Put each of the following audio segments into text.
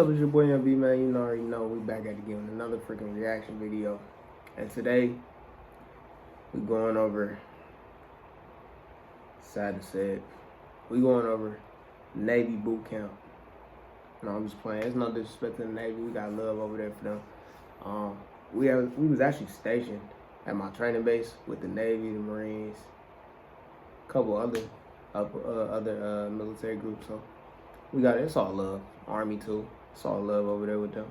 up? It's your boy YVNGB, man. You already know we back at it again with another freaking reaction video. And today, we going over, sad to say it, we going over Navy boot camp. No, I'm just playing. It's no disrespect to the Navy. We got love over there for them. We was actually stationed at my training base with the Navy, the Marines, a couple other military groups. So we got it's all love. Army too. It's all love over there with them.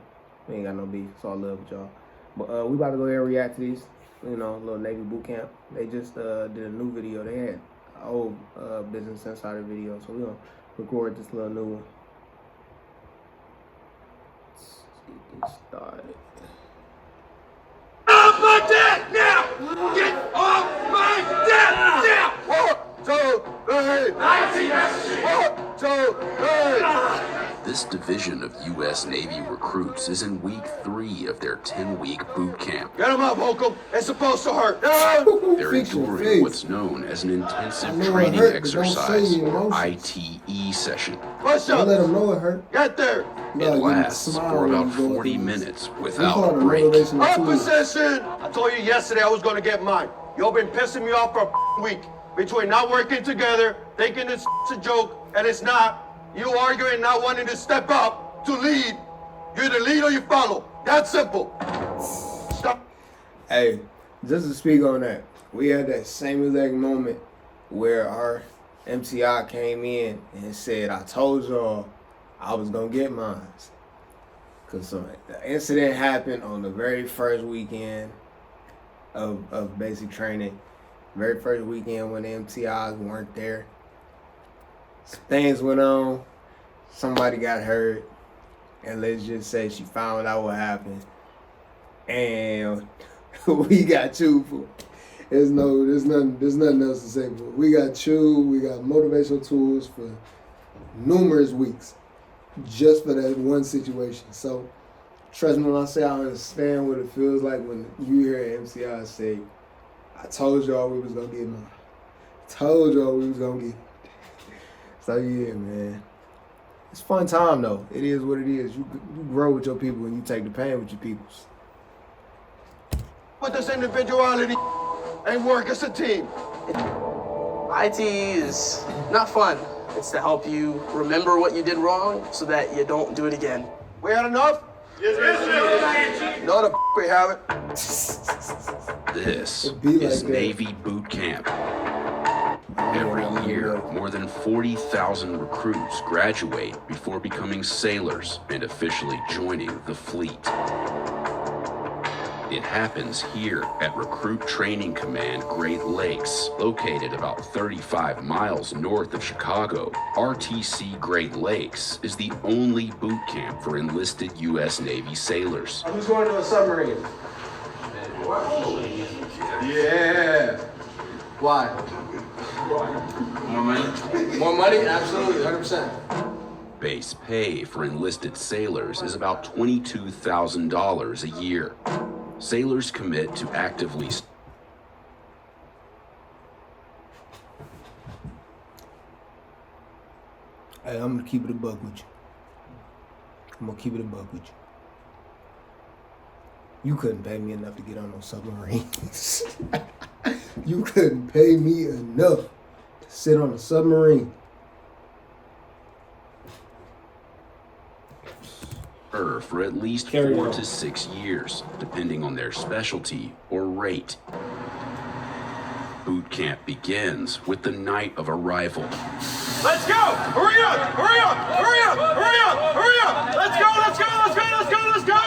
We ain't got no beef. It's all love with y'all. But we about to go ahead and react to these. You know, little Navy boot camp. They just did a new video. They had an old Business Insider video, so we gonna record this little new one. Let's get this started. Off my deck now! Get off my deck now! 1, 2, 3! 19 messages! 1, 2, 3! This division of U.S. Navy recruits is in week 3 of their 10-week boot camp. Get them up, Holcomb. It's supposed to hurt. They're enduring what's known as an intensive training exercise, or ITE session. Push up. Let them know it hurt. Get there. It lasts for about 40 minutes without a break. Up position. I told you yesterday I was going to get mine. Y'all been pissing me off for a week. Between not working together, thinking it's a joke, and it's not. You arguing, not wanting to step up to lead. You either lead or you follow. That's simple. Stop. Hey, just to speak on that, we had that same exact moment where our MCI came in and said, I told y'all I was going to get mine. Because the incident happened on the very first weekend of basic training. Very first weekend when the MCIs weren't there. Things went on, somebody got hurt, and let's just say she found out what happened, and we got chewed for. There's nothing else to say. But we got chewed. We got motivational tools for numerous weeks, just for that one situation. So trust me when I say I understand what it feels like when you hear an MCI say, "I told y'all we was gonna get mine. Told y'all we was gonna get." So yeah, man, it's a fun time though. It is what it is. You grow with your people and you take the pain with your peoples. With this individuality and work as a team. IT is not fun. It's to help you remember what you did wrong so that you don't do it again. We had enough? Yes, sir. No, the we haven't. This like is that. Navy boot camp. Every year, more than 40,000 recruits graduate before becoming sailors and officially joining the fleet. It happens here at Recruit Training Command Great Lakes, located about 35 miles north of Chicago. RTC Great Lakes is the only boot camp for enlisted U.S. Navy sailors. Who's going to a submarine? Yeah. Why? More money? More money? Absolutely, 100%. Base pay for enlisted sailors is about $22,000 a year. Sailors commit to actively Hey, I'm gonna keep it a buck with you. I'm gonna keep it a buck with you. You couldn't pay me enough to get on those submarines. You couldn't pay me enough to sit on a submarine. for at least 4 to 6 years, depending on their specialty or rate. Boot camp begins with the night of arrival. Let's go! Hurry up! Hurry up! Hurry up! Hurry up! Hurry up! Let's go! Let's go! Let's go! Let's go! Let's go!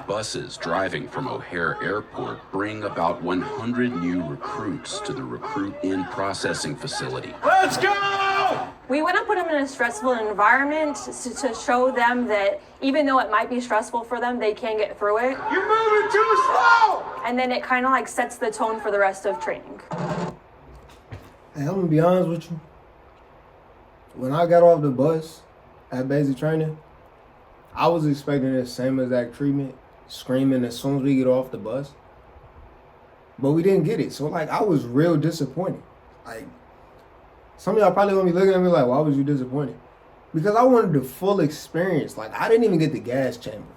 Buses driving from O'Hare Airport bring about 100 new recruits to the Recruit In Processing Facility. Let's go! We want to put them in a stressful environment to show them that even though it might be stressful for them, they can get through it. You're moving too slow! And then it kind of like sets the tone for the rest of training. Hey, I'm gonna be honest with you. When I got off the bus at basic training, I was expecting the same exact treatment, screaming as soon as we get off the bus. But we didn't get it. So like I was real disappointed. Like some of y'all probably gonna be looking at me like, why was you disappointed? Because I wanted the full experience. Like, I didn't even get the gas chamber.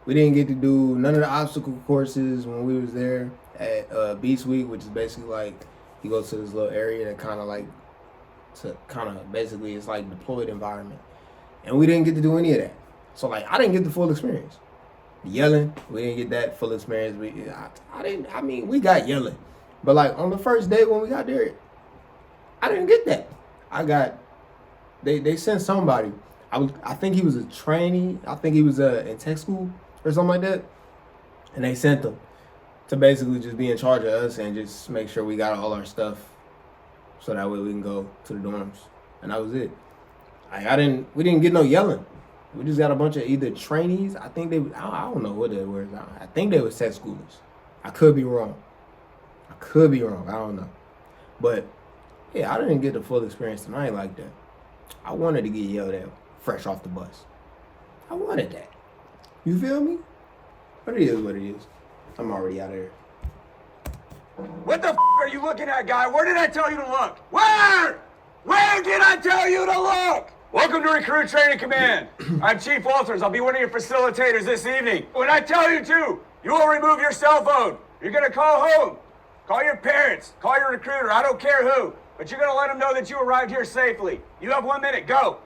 We didn't get to do none of the obstacle courses when we was there at Beach Week, which is basically like you go to this little area that basically it's like deployed environment. And we didn't get to do any of that. So like I didn't get the full experience. Yelling, we didn't get that full experience. We got yelling. But like on the first day when we got there, I didn't get that. They sent somebody. I think he was a trainee. I think he was in tech school or something like that. And they sent him to basically just be in charge of us and just make sure we got all our stuff so that way we can go to the dorms. And that was it. We didn't get no yelling. We just got a bunch of either trainees. I think I don't know what they were. I think they were tech schoolers. I could be wrong. I don't know. But yeah, I didn't get the full experience tonight like that. I wanted to get yelled at fresh off the bus. I wanted that. You feel me? But it is what it is. I'm already out of here. What the are you looking at, guy? Where did I tell you to look? Where? Where did I tell you to look? Welcome to Recruit Training Command. I'm Chief Walters. I'll be one of your facilitators this evening. When I tell you to, you will remove your cell phone. You're gonna call home. Call your parents. Call your recruiter. I don't care who. But you're gonna let them know that you arrived here safely. You have 1 minute. Go.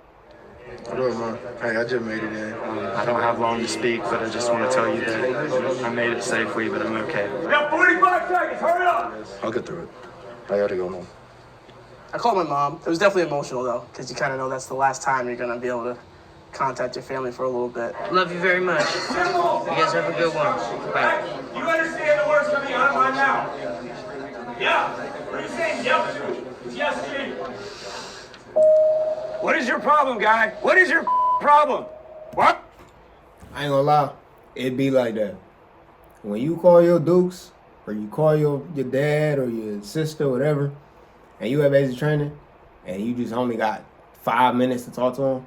What up, man? Hey, I just made it in. I don't have long to speak, but I just want to tell you that I made it safely, but I'm okay. You got 45 seconds. Hurry up. I'll get through it. I gotta go now. I called my mom. It was definitely emotional, though, because you kind of know that's the last time you're going to be able to contact your family for a little bit. Love you very much. You guys have a good one. Bye. You understand the words coming out of my mouth? Yeah. What are you saying? Yep to? Yes to. What is your problem, guy? What is your problem? What? I ain't gonna lie. It be like that. When you call your dukes, or you call your dad or your sister, whatever, and you have basic training, and you just only got 5 minutes to talk to them,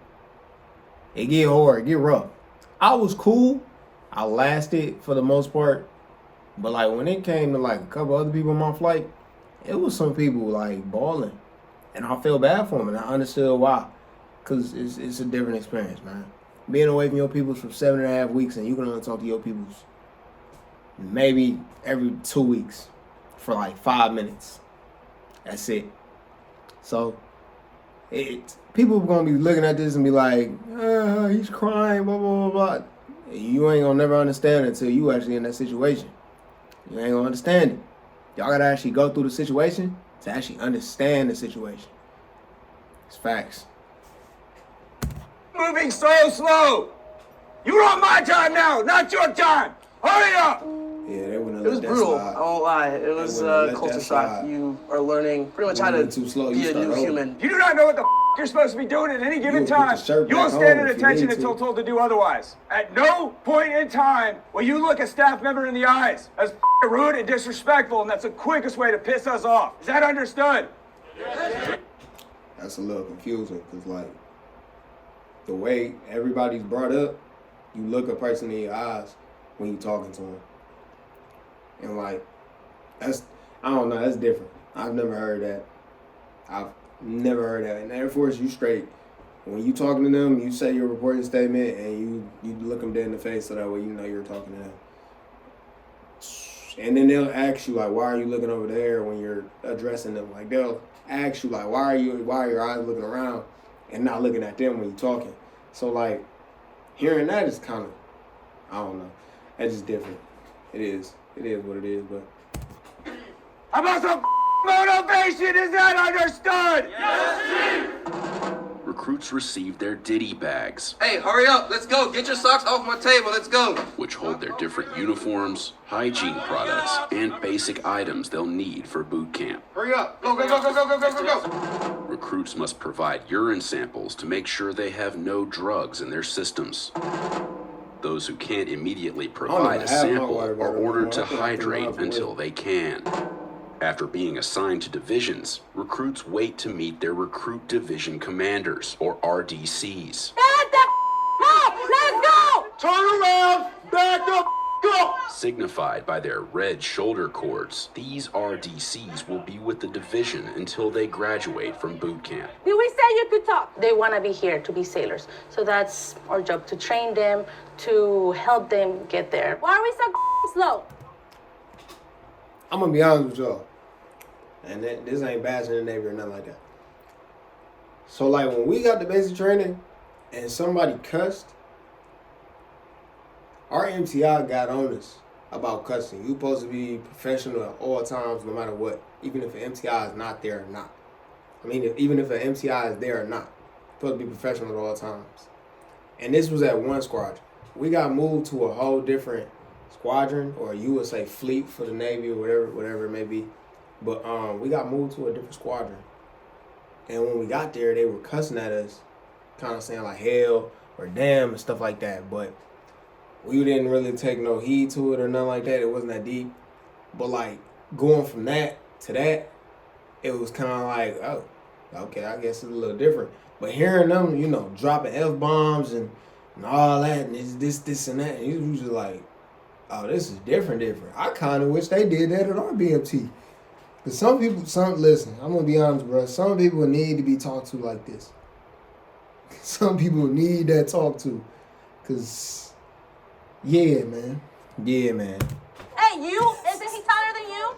it get hard, it get rough. I was cool. I lasted for the most part. But like when it came to like a couple other people on my flight, it was some people like bawling. And I feel bad for them, and I understood why. Because it's a different experience, man. Being away from your peoples for 7.5 weeks, and you can only talk to your peoples maybe every 2 weeks for like 5 minutes. That's it. So, people are going to be looking at this and be like, he's crying, blah, blah, blah, blah. You ain't going to never understand it until you actually in that situation. You ain't going to understand it. Y'all got to actually go through the situation to actually understand the situation. It's facts. Moving so slow. You're on my time now, not your time. Hurry up. Yeah, they wouldn't It was brutal, I won't lie. It was culture shock. You are learning pretty much how to be a new human. You do not know what the you're supposed to be doing at any given time. You will stand at attention until told to do otherwise. At no point in time will you look a staff member in the eyes. That's rude and disrespectful, and that's the quickest way to piss us off. Is that understood? That's a little confusing, because like the way everybody's brought up, you look a person in your eyes when you're talking to them. And like, I don't know, that's different. I've never heard that. In the Air Force, you straight. When you talking to them, you say your reporting statement and you look them dead in the face so that way you know you're talking to them. And then they'll ask you like, why are you looking over there when you're addressing them? Like they'll ask you like, why are your eyes looking around and not looking at them when you're talking? So like, hearing that is kind of, I don't know, that's just different. It is what it is, but. How about some motivation? Is that understood? Yes, Chief! Recruits receive their ditty bags. Hey, hurry up. Let's go. Get your socks off my table. Let's go. Which hold their different uniforms, hygiene products, and basic items they'll need for boot camp. Hurry up. Go, go, go, go, go, go, go, go, go. Recruits must provide urine samples to make sure they have no drugs in their systems. Those who can't immediately provide a sample are ordered to hydrate until they can. After being assigned to divisions, recruits wait to meet their recruit division commanders, or RDCs. No, let's go! Turn around, back the Go! Signified by their red shoulder cords, these RDCs will be with the division until they graduate from boot camp. Did we say you could talk? They want to be here to be sailors. So that's our job, to train them, to help them get there. Why are we so slow? I'm gonna be honest with y'all, and this ain't bashing the Navy or nothing like that. So like when we got the basic training and somebody cussed, our MTI got on us about cussing. You supposed to be professional at all times, no matter what, even if an MTI is not there or not. I mean, even if an MTI is there or not, you're supposed to be professional at all times. And this was at one squadron. We got moved to a whole different squadron, or you would say fleet for the Navy, or whatever it may be. But we got moved to a different squadron. And when we got there, they were cussing at us, kind of saying like hell or damn and stuff like that. But we didn't really take no heed to it or nothing like that. It wasn't that deep. But like going from that to that, it was kind of like, oh, okay, I guess it's a little different. But hearing them, you know, dropping F-bombs and all that, and it's this, and that, and you was just like, oh, this is different. I kind of wish they did that at our BMT. Because listen, I'm going to be honest, bro. Some people need to be talked to like this. Some people need that talk to. Because, yeah, man. Hey, you? Isn't he taller than you?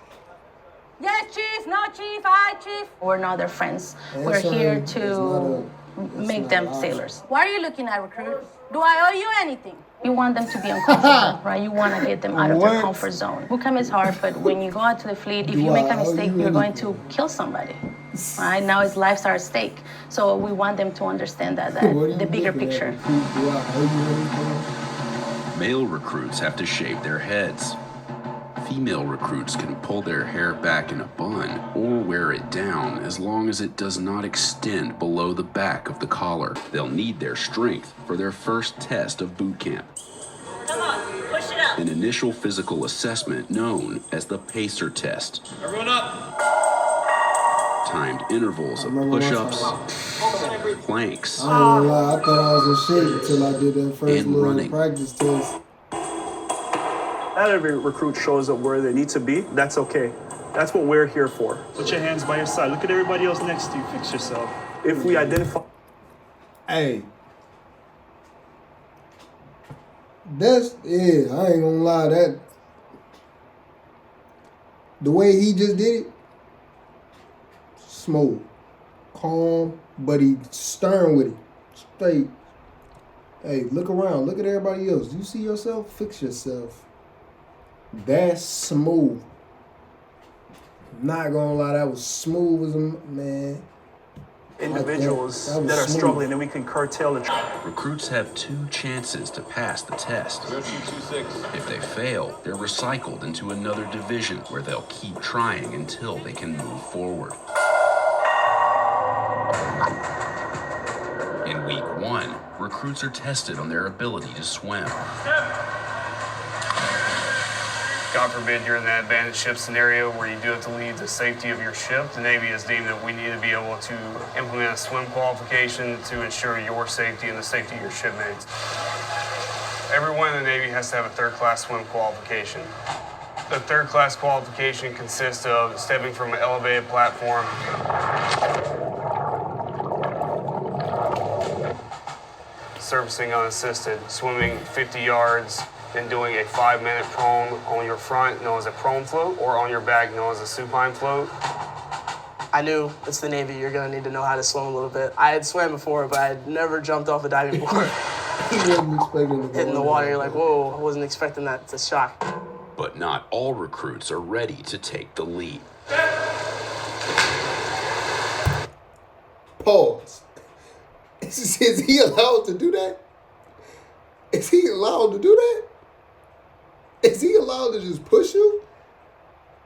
Yes, Chief. No, Chief. Hi, Chief. We're not their friends. We're here to make them sailors. Why are you looking at recruit? Do I owe you anything? You want them to be uncomfortable, right? You want to get them out of their comfort zone. Bootcamp is hard, but when you go out to the fleet, if you make a mistake, you're going to kill somebody, right? Now his lives are at stake. So we want them to understand that the bigger picture. Male recruits have to shave their heads. Female recruits can pull their hair back in a bun or wear it down as long as it does not extend below the back of the collar. They'll need their strength for their first test of boot camp. Come on, push it up. An initial physical assessment known as the pacer test. Everyone up. Timed intervals of push-ups, planks, I ain't gonna lie, I thought I was a shit until I did that first and little running. practice test. Not every recruit shows up where they need to be. That's okay. That's what we're here for. Put your hands by your side. Look at everybody else next to you. Fix yourself. If we identify... Hey. I ain't gonna lie, that the way he just did it, smooth, calm, but he stern with it, straight. Hey, look around, look at everybody else. You see yourself? Fix yourself. That's smooth. Not gonna lie, that was smooth as a man. Individuals that that are smooth. struggling, and we can curtail the... Recruits have 2 chances to pass the test. If they fail, they're recycled into another division where they'll keep trying until they can move forward. In week 1, recruits are tested on their ability to swim. God forbid you're in that abandoned ship scenario where you do have to leave the safety of your ship. The Navy has deemed that we need to be able to implement a swim qualification to ensure your safety and the safety of your shipmates. Everyone in the Navy has to have a third-class swim qualification. The third-class qualification consists of stepping from an elevated platform, surfacing unassisted, swimming 50 yards, then doing a 5-minute prone on your front, known as a prone float, or on your back, known as a supine float. I knew it's the Navy, you're gonna need to know how to swim a little bit. I had swam before, but I had never jumped off a diving board. He wasn't expecting to go Hitting the water, you're like, whoa, I wasn't expecting that. It's a shock. But not all recruits are ready to take the leap. Pause. Is he allowed to do that? Is he allowed to do that? Is he allowed to just push you?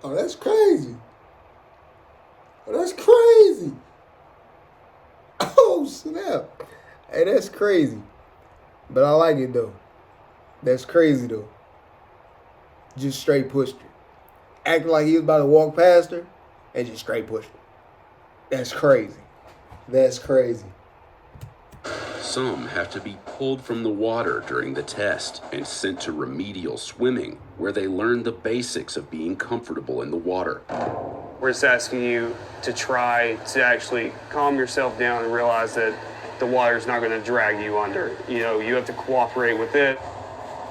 Oh, that's crazy. Oh, that's crazy. Oh, snap. Hey, that's crazy. But I like it, though. That's crazy, though. Just straight pushed her. Acting like he was about to walk past her and just straight pushed her. That's crazy. That's crazy. Some have to be pulled from the water during the test and sent to remedial swimming, where they learn the basics of being comfortable in the water. We're just asking you to try to actually calm yourself down and realize that the water's not going to drag you under. You know, you have to cooperate with it.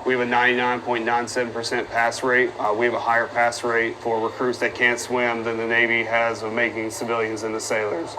We have a 99.97% pass rate. We have a higher pass rate for recruits that can't swim than the Navy has of making civilians into sailors.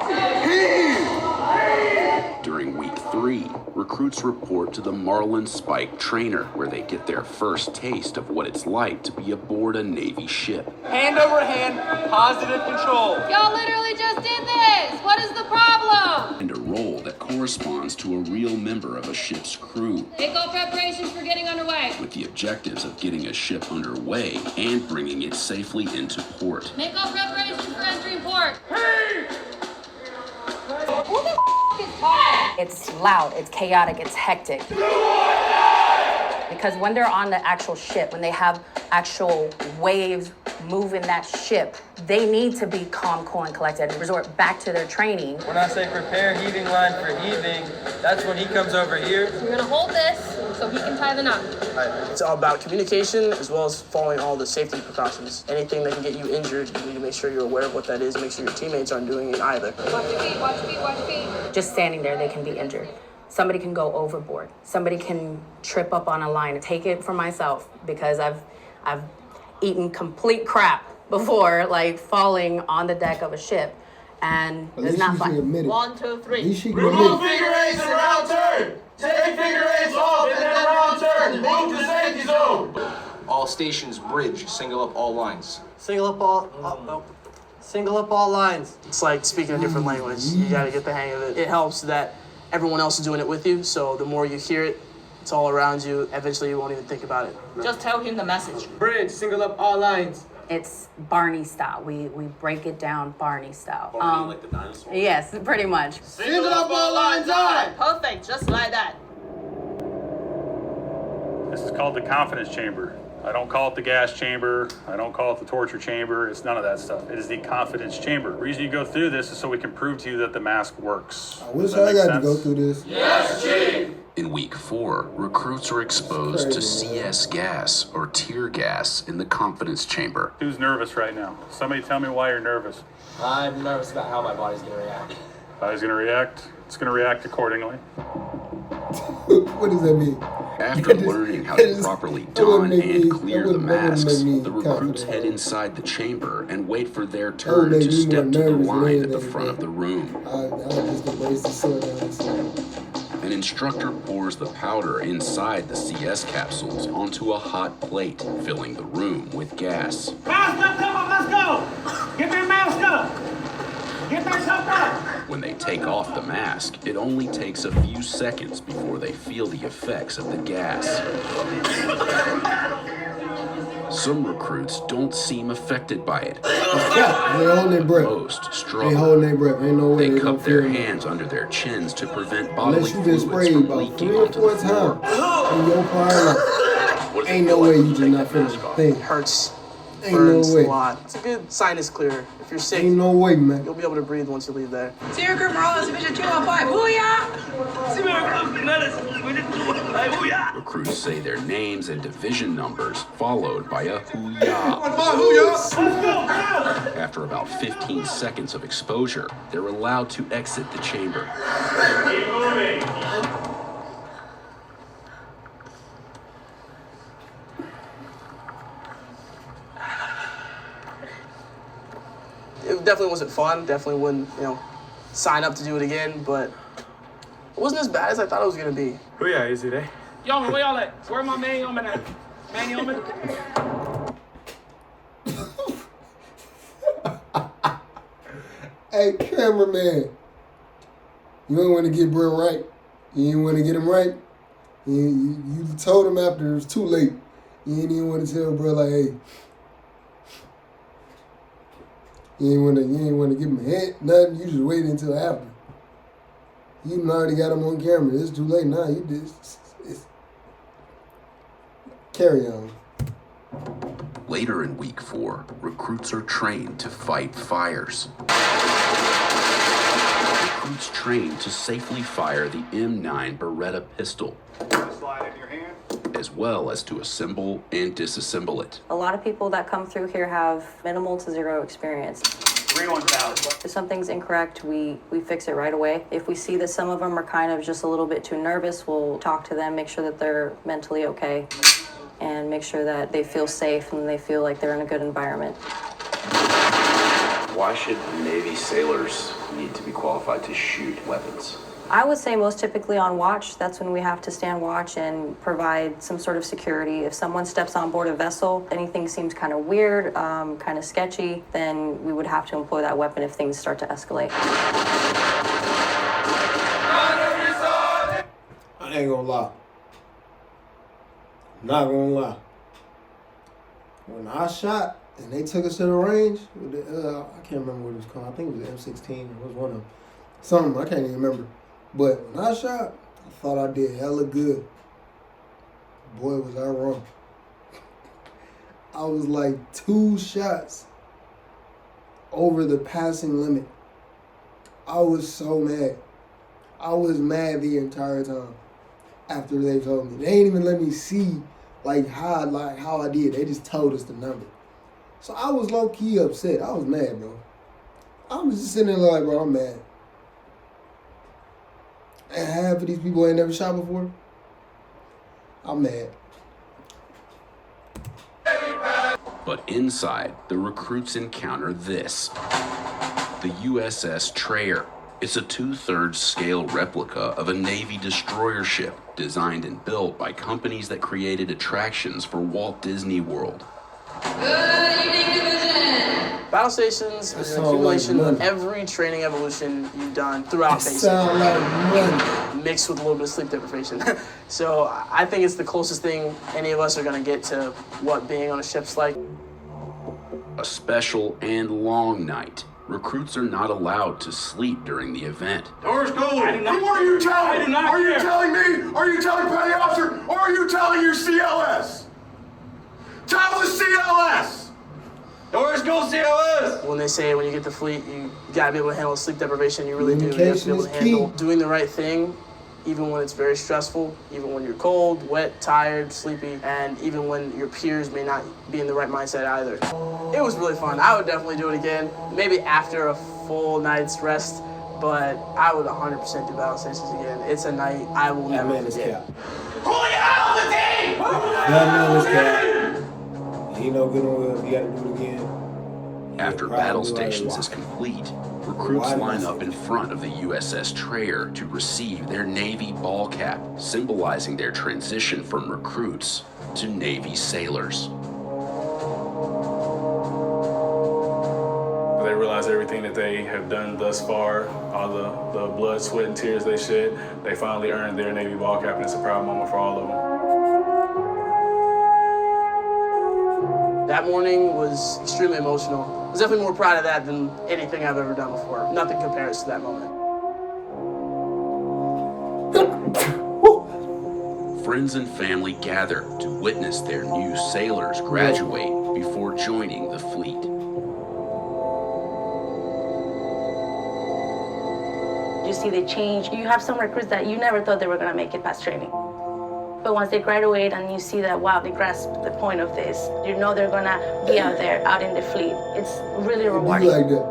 During week 3, recruits report to the Marlin Spike trainer, where they get their first taste of what it's like to be aboard a Navy ship. Hand over hand, positive control. Y'all literally just did this. What is the problem? And a role that corresponds to a real member of a ship's crew. Make all preparations for getting underway. With the objectives of getting a ship underway and bringing it safely into port. Make all preparations for entering port. Hey! Who the is talking? It's loud, it's chaotic, it's hectic. Because when they're on the actual ship, when they have actual waves moving that ship, they need to be calm, cool, and collected and resort back to their training. When I say prepare heaving line for heaving, that's when he comes over here. So you're gonna hold this so he can tie the knot. It's all about communication as well as following all the safety precautions. Anything that can get you injured, you need to make sure you're aware of what that is, make sure your teammates aren't doing it either. Watch your feet, watch your feet, watch your feet. Just standing there, they can be injured. Somebody can go overboard. Somebody can trip up on a line. Take it for myself because I've eaten complete crap before, like falling on the deck of a ship, and it's not fun. 1, 2, 3. Remove figure eights and round turn. Take figure eights off and then round turn. Move to safety zone. All stations bridge, single up all lines. Single up all lines. It's like speaking a different language. You gotta get the hang of it. It helps that everyone else is doing it with you, so the more you hear it, it's all around you. Eventually, you won't even think about it. Just tell him the message. Bridge, single up all lines. It's Barney style. We break it down Barney style. Barney, like the dinosaur? Yes, pretty much. Single up all lines on. Perfect, just like that. This is called the confidence chamber. I don't call it the gas chamber. I don't call it the torture chamber. It's none of that stuff. It is the confidence chamber. The reason you go through this is so we can prove to you that the mask works. I wish I got to go through this. Yes, Chief. In week 4, recruits are exposed to CS gas or tear gas in the confidence chamber. Who's nervous right now? Somebody tell me why you're nervous. I'm nervous about how my body's gonna react. Body's gonna react. It's gonna react accordingly. What does that mean? After learning how to properly don and clear the masks, the recruits head inside the chamber and wait for their turn to step to the line at the front of the room. An instructor pours the powder inside the CS capsules onto a hot plate, filling the room with gas. Mask up, come on, let's go! Get that mask up! Get that stuff up! When they take off the mask, it only takes a few seconds before they feel the effects of the gas. Some recruits don't seem affected by it. Yeah, they hold their breath. Most struggle. They hold their breath. Ain't no way They they cup their feel hands under their chins to prevent bodily unless you been fluids sprayed from about leaking 3 or onto 4 the floor. times in your prior life. Ain't no way you just not feeling a thing. Hurts. Ain't Burns no way. a lot. It's a good sinus clearer. If you're sick, Ain't no way, man. you'll be able to breathe once you leave there. Sierra Group Marlins Division 215. Booyah! Recruits say their names and division numbers, followed by a hoo-yah. After about 15 seconds of exposure, they're allowed to exit the chamber. Keep moving. It definitely wasn't fun. Definitely wouldn't, sign up to do it again, but it wasn't as bad as I thought it was gonna be. Oh yeah, easy day. Yo, where y'all at? Where my man Yeoman at? Man Yeoman? Hey, cameraman. You ain't want to get bro right. You ain't want to get him right. You told him after it was too late. You ain't even want to tell bro like, hey. You ain't want to give him a hint, nothing. You just waited until after. You already got him on camera. It's too late now. You did. Carry on. Later in week 4, recruits are trained to fight fires. recruits trained to safely fire the M9 Beretta pistol, as well as to assemble and disassemble it. A lot of people that come through here have minimal to zero experience. If something's incorrect, we fix it right away. If we see that some of them are kind of just a little bit too nervous, we'll talk to them, make sure that they're mentally okay, and make sure that they feel safe and they feel like they're in a good environment. Why should Navy sailors need to be qualified to shoot weapons? I would say most typically on watch. That's when we have to stand watch and provide some sort of security. If someone steps on board a vessel, anything seems kind of weird, kind of sketchy, then we would have to employ that weapon if things start to escalate. I ain't gonna lie. Not gonna lie. When I shot and they took us to the range, I can't remember what it was called. I think it was M16. It was one of them. Something, I can't even remember. But when I shot, I thought I did hella good. Boy, was I wrong. I was like 2 shots over the passing limit. I was so mad. I was mad the entire time after they told me. They ain't even let me see how I did. They just told us the number. So I was low-key upset. I was mad, bro. I was just sitting there like, bro, I'm mad. And half of these people ain't never shot before. I'm mad. But inside, the recruits encounter this. The USS Trayer. It's a 2/3 scale replica of a Navy destroyer ship designed and built by companies that created attractions for Walt Disney World. Good evening, division. Battle stations is an accumulation of every training evolution you've done throughout basic, mixed with a little bit of sleep deprivation. So I think it's the closest thing any of us are going to get to what being on a ship's like. A special and long night. Recruits are not allowed to sleep during the event. Doors go. Who are you telling? Are you telling me? Are you telling Petty Officer? Or are you telling your CLS? Tell the CLS! Doors go CLS! When they say when you get to fleet, you gotta be able to handle sleep deprivation, you really do. You have to be able to handle doing the right thing, even when it's very stressful, even when you're cold, wet, tired, sleepy, and even when your peers may not be in the right mindset either. It was really fun. I would definitely do it again, maybe after a full night's rest, but I would 100% do battle stations again. It's a night I will never forget. Who you out of the team? That man is cap. He no good on well. He got to do it again. After battle stations is complete, recruits line up in front of the USS Trayer to receive their Navy ball cap, symbolizing their transition from recruits to Navy sailors. They realize everything that they have done thus far, all the blood, sweat, and tears they shed, they finally earned their Navy ball cap, and it's a proud moment for all of them. That morning was extremely emotional. I was definitely more proud of that than anything I've ever done before. Nothing compares to that moment. Friends and family gather to witness their new sailors graduate before joining the fleet. You see the change. You have some recruits that you never thought they were gonna make it past training. But once they graduate and you see that, wow, they grasp the point of this, you know they're gonna be out there, out in the fleet. It's really rewarding. Like that.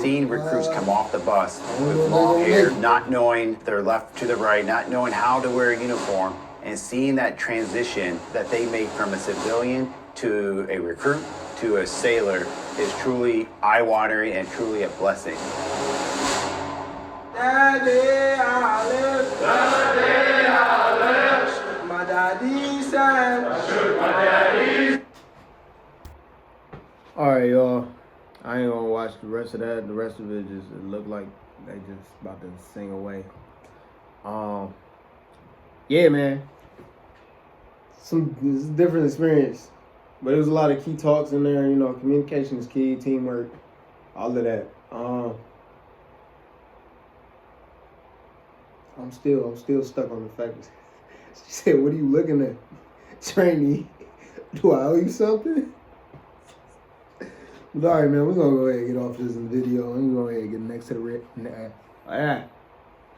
Seeing recruits come off the bus with long hair, not knowing their left to the right, not knowing how to wear a uniform, and seeing that transition that they make from a civilian to a recruit to a sailor is truly eye-watering and truly a blessing. Daddy, I live. Daddy, I live. My daddy said. My daddy. Alright, y'all. I ain't gonna watch the rest of that. The rest of it just it looked like they just about to sing away. Yeah, man. It's a different experience. But there was a lot of key talks in there, you know, communication is key, teamwork, all of that. I'm still stuck on the fact that she said, "What are you looking at, trainee? Do I owe you something?" But all right, man, we're going to go ahead and get off this video. And we're going to go ahead and get next to the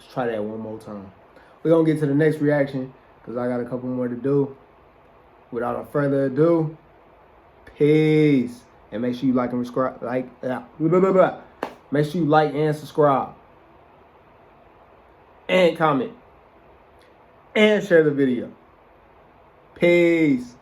let's try that one more time. We're going to get to the next reaction because I got a couple more to do. Without further ado, peace. And make sure you like and subscribe. Make sure you like and subscribe. And comment. And share the video. Peace.